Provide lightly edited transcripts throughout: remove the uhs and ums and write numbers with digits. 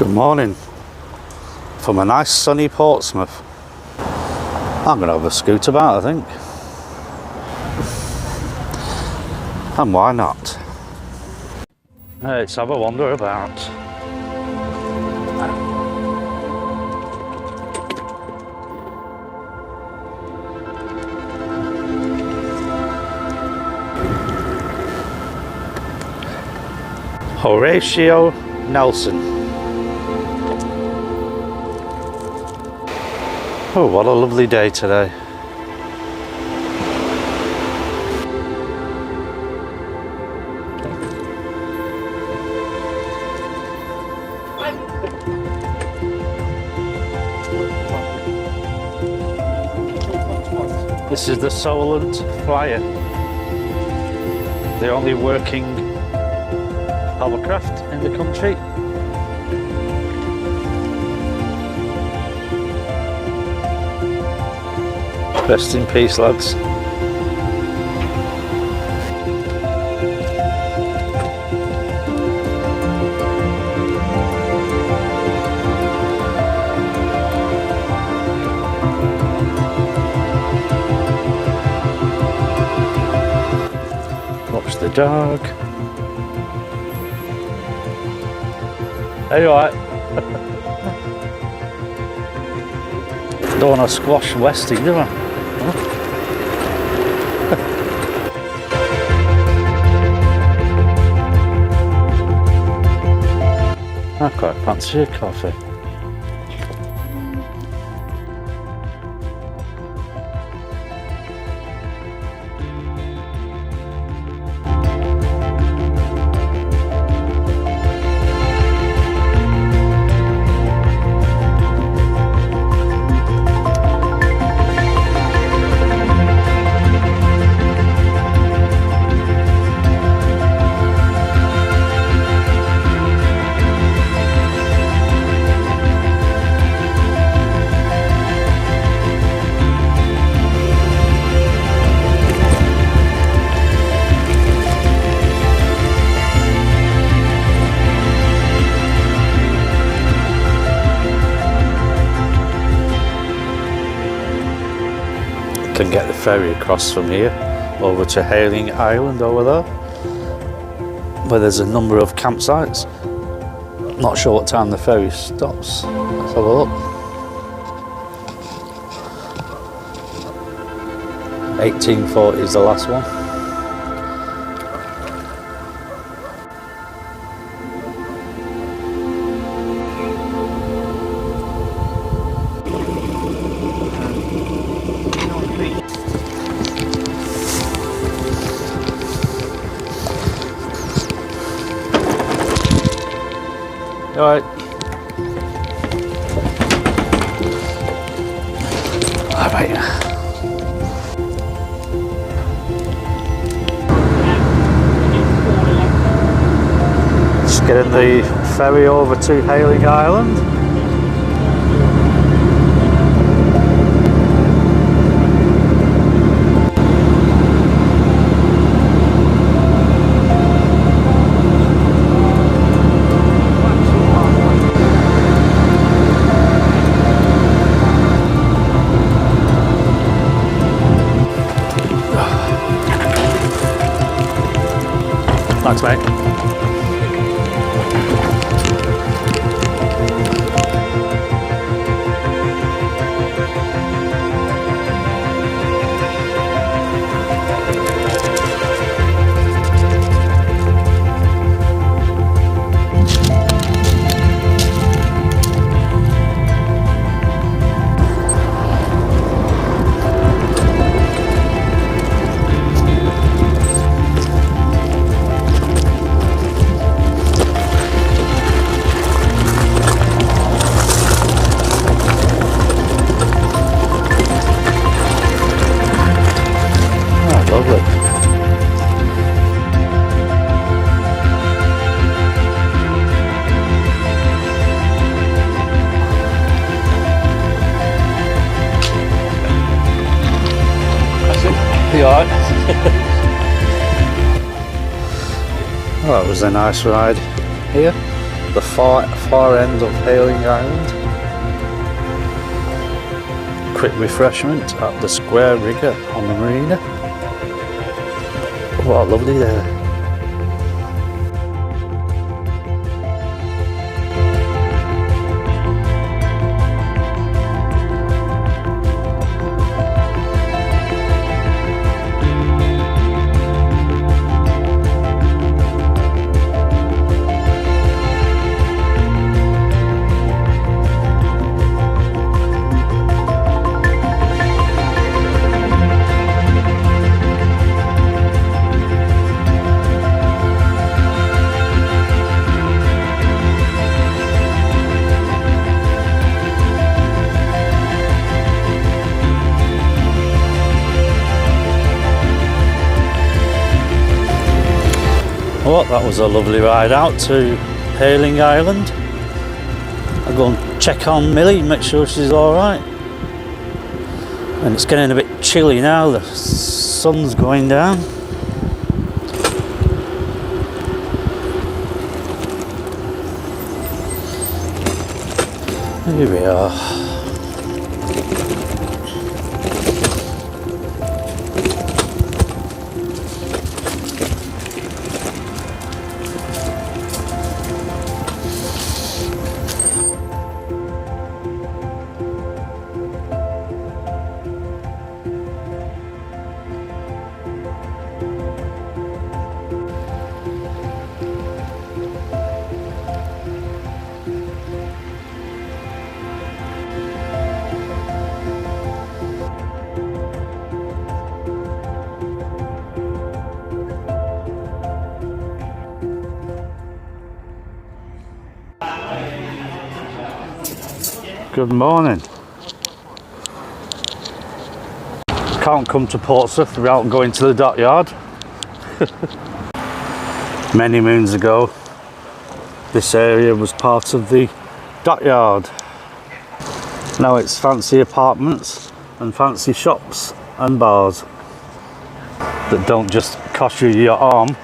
Good morning from a nice sunny Portsmouth. I'm going to have a scoot about, I think. And why not? Let's have a wander about. Horatio Nelson. Oh, what a lovely day today. This is the Solent Flyer, the only working hovercraft in the country. Rest in peace, lads. Watch the dog. Are you alright? Don't want to squash Westy, do I? I quite fancy a coffee. Can get the ferry across from here over to Hayling Island over there, where there's a number of campsites. Not sure what time the ferry stops. Let's have a look. 1840 is the last one. All right. All right. Just getting the ferry over to Hayling Island. Thanks, mate. You alright? Well, that was a nice ride here. the far end of Hailing Island. Quick refreshment at the Square Rigger on the marina. What a lovely day. Well, that was a lovely ride out to Hailing Island. I'll go and check on Millie, make sure she's alright. And it's getting a bit chilly now, the sun's going down. Here we are. Good morning. Can't come to Portsmouth without going to the dockyard. Many moons ago, this area was part of the dockyard. Now it's fancy apartments and fancy shops and bars that don't just cost you your arm,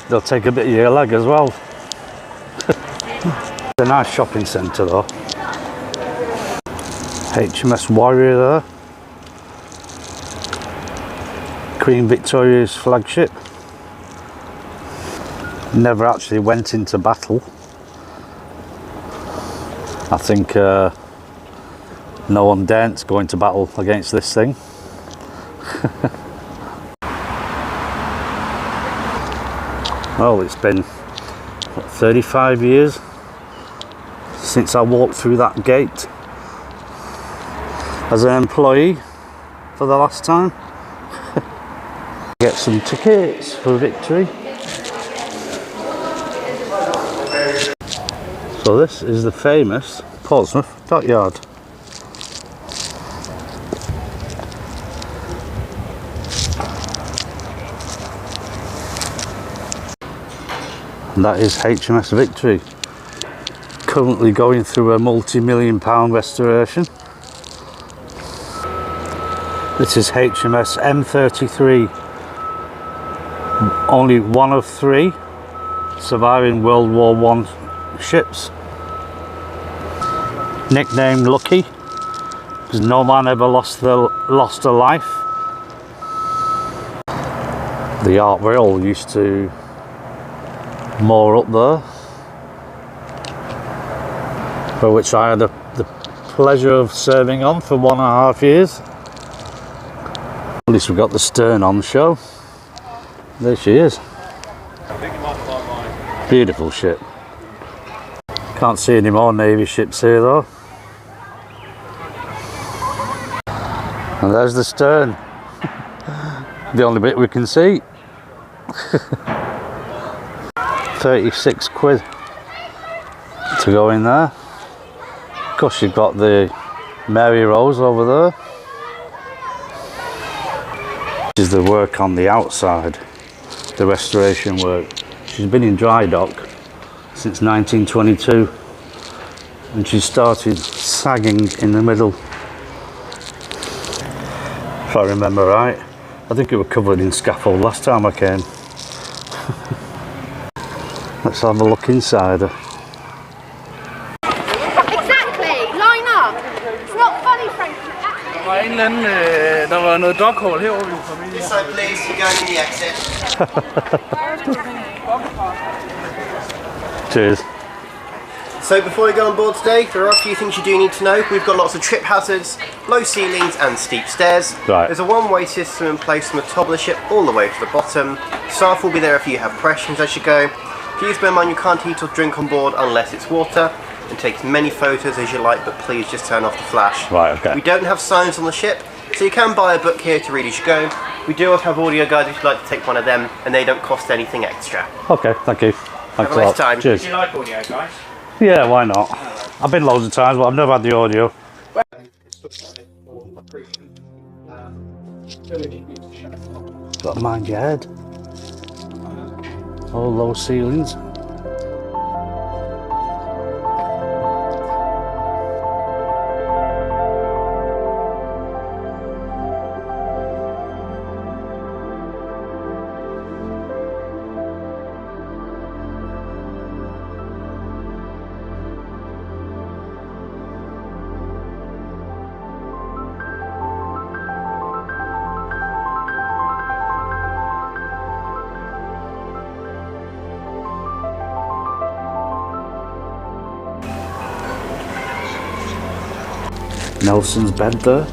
they'll take a bit of your leg as well. It's a nice shopping centre though. HMS Warrior there. Queen Victoria's flagship. Never actually went into battle. I think no one daren't go into battle against this thing. Well, it's been what, 35 years since I walked through that gate as an employee for the last time. Get some tickets for Victory. So this is the famous Portsmouth dockyard. And that is HMS Victory, currently going through a multi-million-pound restoration. This is HMS M33, only one of 3 surviving World War I ships. Nicknamed Lucky, because no man ever lost a life. The Art Royal used to moor up there, for which I had the pleasure of serving on for 1.5 years. At least we've got the stern on show. There she is. Beautiful ship. Can't see any more Navy ships here though. And there's the stern. The only bit we can see. 36 quid to go in there. Of course you've got the Mary Rose over there. This is the work on the outside, the restoration work. She's been in dry dock since 1922 and she started sagging in the middle. If I remember right, I think it was covered in scaffold last time I came. Let's have a look inside her. var en eller anden, der var noget doghole herovre, vi kom ind i. This side please, you're going in the exit. Cheers. So before we go on board today, there are a few things you do need to know. We've got lots of trip hazards, low ceilings and steep stairs. Right. There's a one-way system in place from the top of the ship all the way to the bottom. Staff will be there if you have questions as you go. Please bear in mind you can't eat or drink on board unless it's water. And take as many photos as you like, but please just turn off the flash. Right, okay. We don't have signs on the ship, so you can buy a book here to read as you go. We do also have audio guides if you'd like to take one of them, and they don't cost anything extra. Okay, thank you. Thanks Have a nice time. Cheers. Do you like audio, guys? Yeah, why not? I've been loads of times, but I've never had the audio. Got to mind your head. All low ceilings. Nelson's bed there.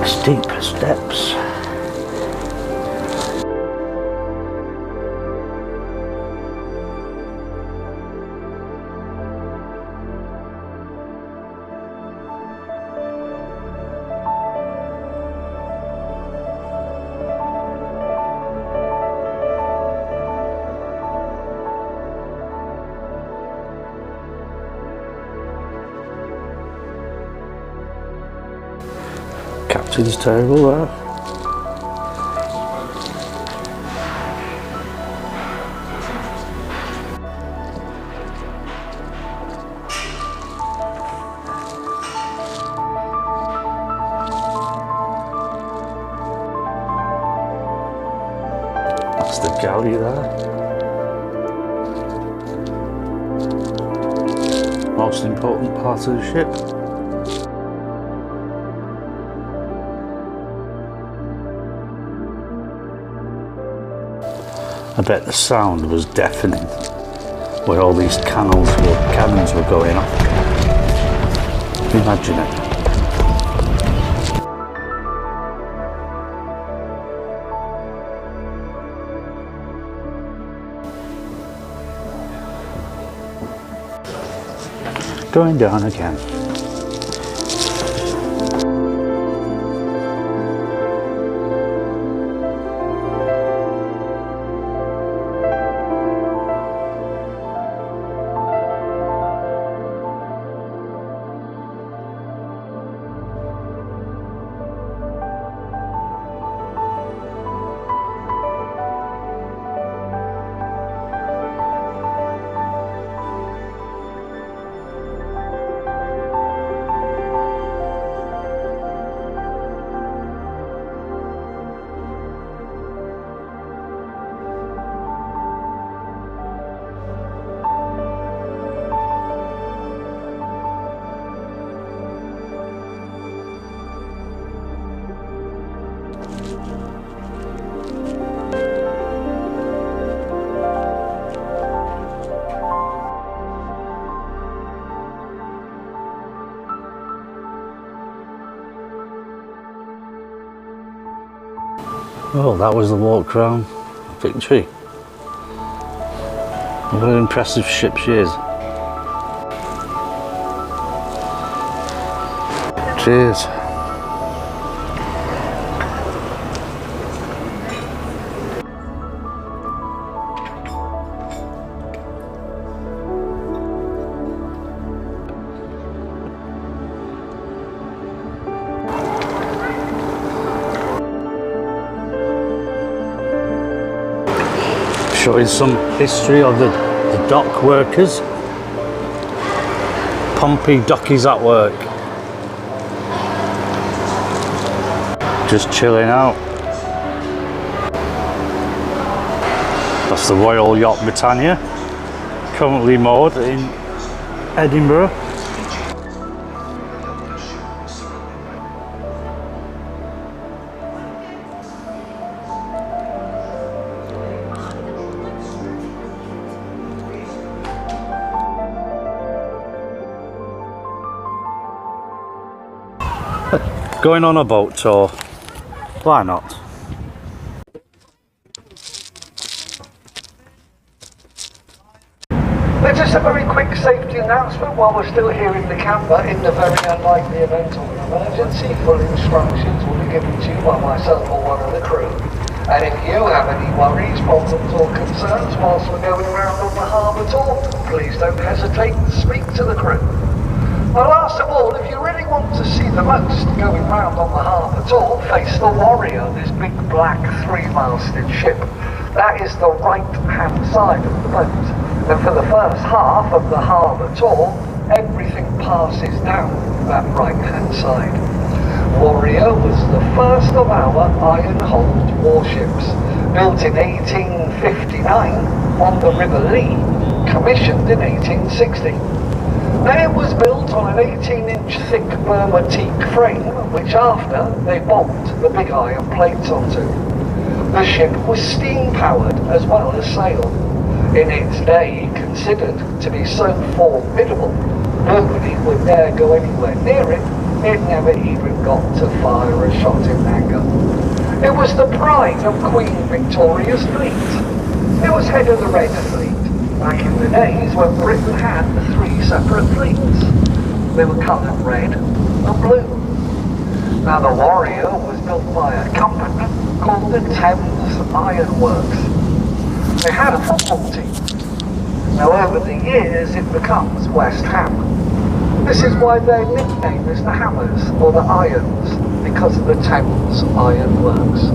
Steep steps. Captain's table there. That's the galley there. Most important part of the ship. I bet the sound was deafening where all these cannons were going off. Imagine it. Going down again. Well, that was the walk round Victory. What an impressive ship she is. Cheers. Showing some history of the dock workers. Pompey dockies at work. just chilling out. That's the Royal Yacht Britannia, currently moored in Edinburgh. Going on a boat tour, why not? Just a very quick safety announcement while we're still here in the camper. In the very unlikely event of an emergency, full instructions will be given to you by myself or one of the crew. And if you have any worries, problems or concerns whilst we're going around on the harbour tour, please don't hesitate to speak to the crew. But last of all, if you really want to see the most going round on the harbour tour, face the Warrior, this big black 3-masted ship. That is the right-hand side of the boat. And for the first half of the harbour tour, everything passes down that right-hand side. Warrior was the first of our iron-hulled warships, built in 1859 on the River Lee, commissioned in 1860. Then it was built on an 18-inch thick Burma teak frame, which after they bolt the big iron plates onto. The ship was steam-powered as well as sail. In its day considered to be so formidable, nobody would dare go anywhere near it. It never even got to fire a shot in anger. It was the pride of Queen Victoria's fleet. It was head of the Red Fleet, back in the days when Britain had the 3 separate fleets. They were coloured red and blue. Now the Warrior was built by a company called the Thames Iron Works. They had a football team. Now over the years it becomes West Ham. This is why their nickname is the Hammers or the Irons, because of the Thames Iron Works.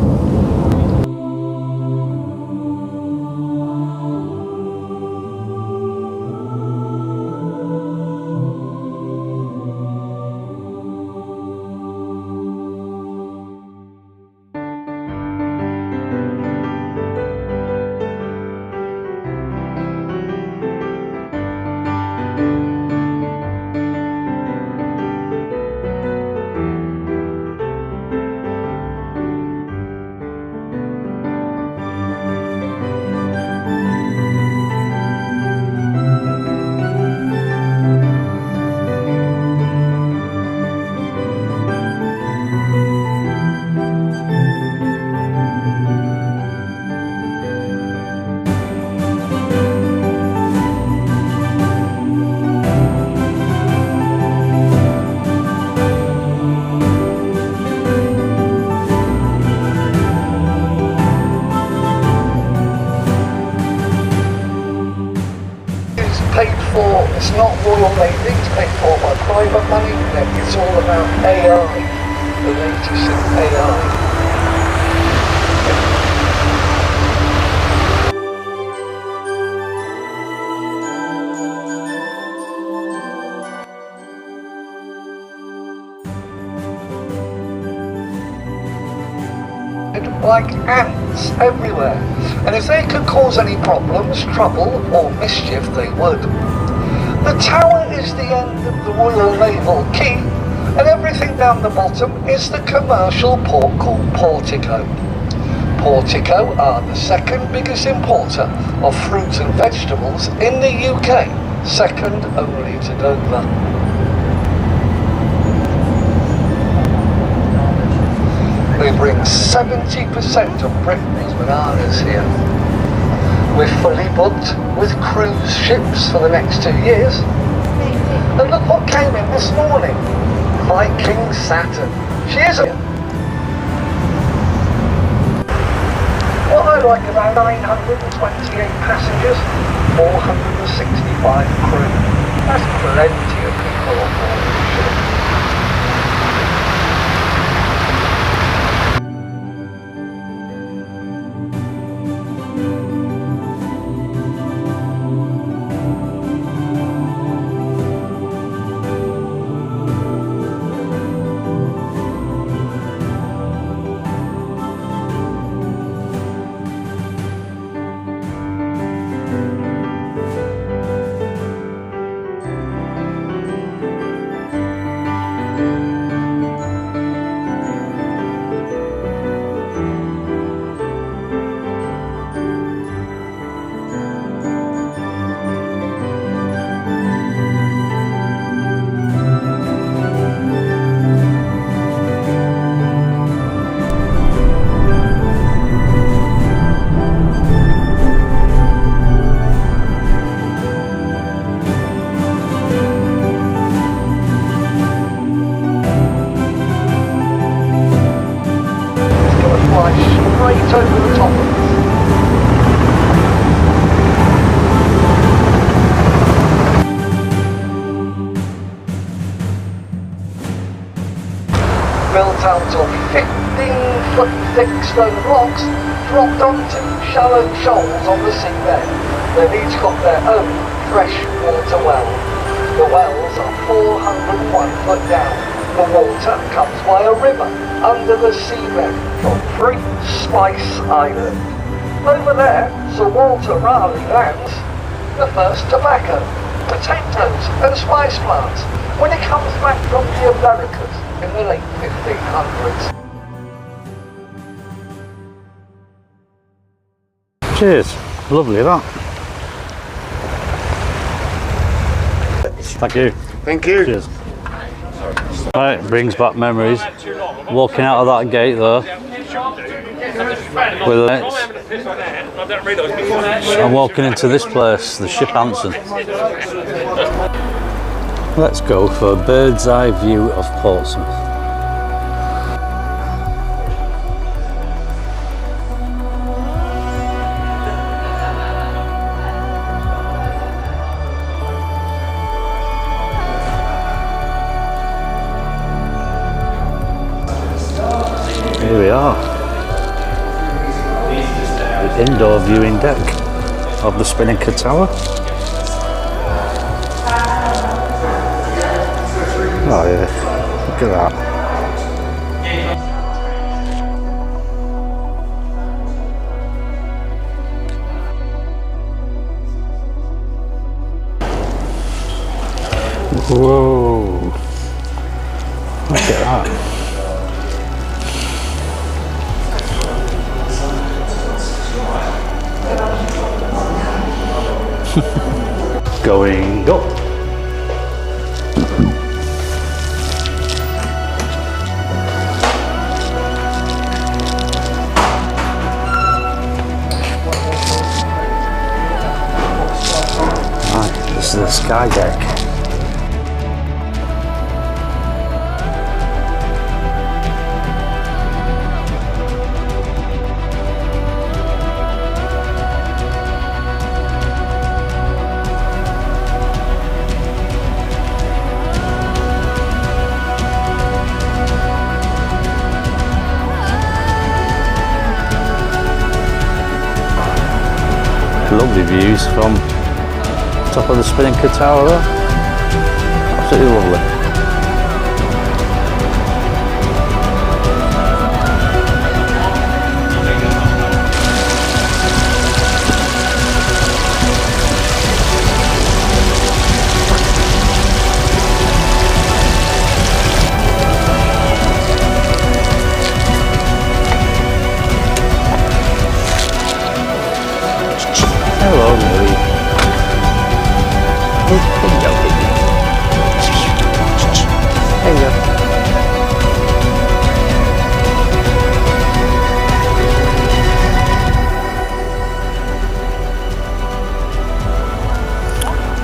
It's not Royal Navy, it's paid for by private money, and it's all about AI, the latest in AI. Like ants everywhere, and if they could cause any problems, trouble or mischief, they would. The tower is the end of the Royal Naval Quay, and everything down the bottom is the commercial port called Portico. Portico are the second biggest importer of fruit and vegetables in the UK, second only to Dover. They bring 70% of Britain's bananas here. We're fully booked with cruise ships for the next 2 years. And look what came in this morning. Viking Saturn. She is here. What I like about 928 passengers, 465 crew. That's plenty of people on board the ship. out of 15-foot thick stone blocks dropped onto shallow shoals on the seabed. They've each got their own fresh water well. The wells are 401 foot down. The water comes by a river under the seabed from Free Spice Island. Over there, Sir Walter Raleigh lands the first tobacco, potatoes and spice plants when he comes back from the Americas in the late 1500s. Cheers. Lovely that. Thank you. Thank you. Cheers. Right, brings back memories. Walking out of that gate there. With lights. I'm walking into this place, the Ship Anson. Let's go for a bird's eye view of Portsmouth. Here we are, the indoor viewing deck of the Spinnaker Tower. Oh yeah, look at that. Whoa, look at that. Going up. Right, this is the sky deck. Lovely views from top of the Spinnaker Tower there. Absolutely lovely. Hello, Lily. Oh, hello, baby. Hello.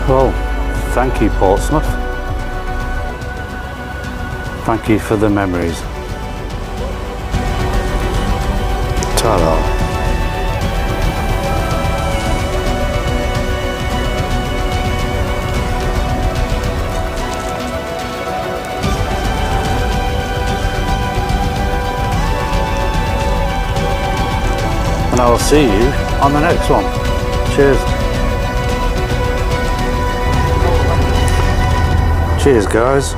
Well, thank you, Portsmouth. Thank you for the memories. Ta-da. And I will see you on the next one. Cheers. Cheers, guys.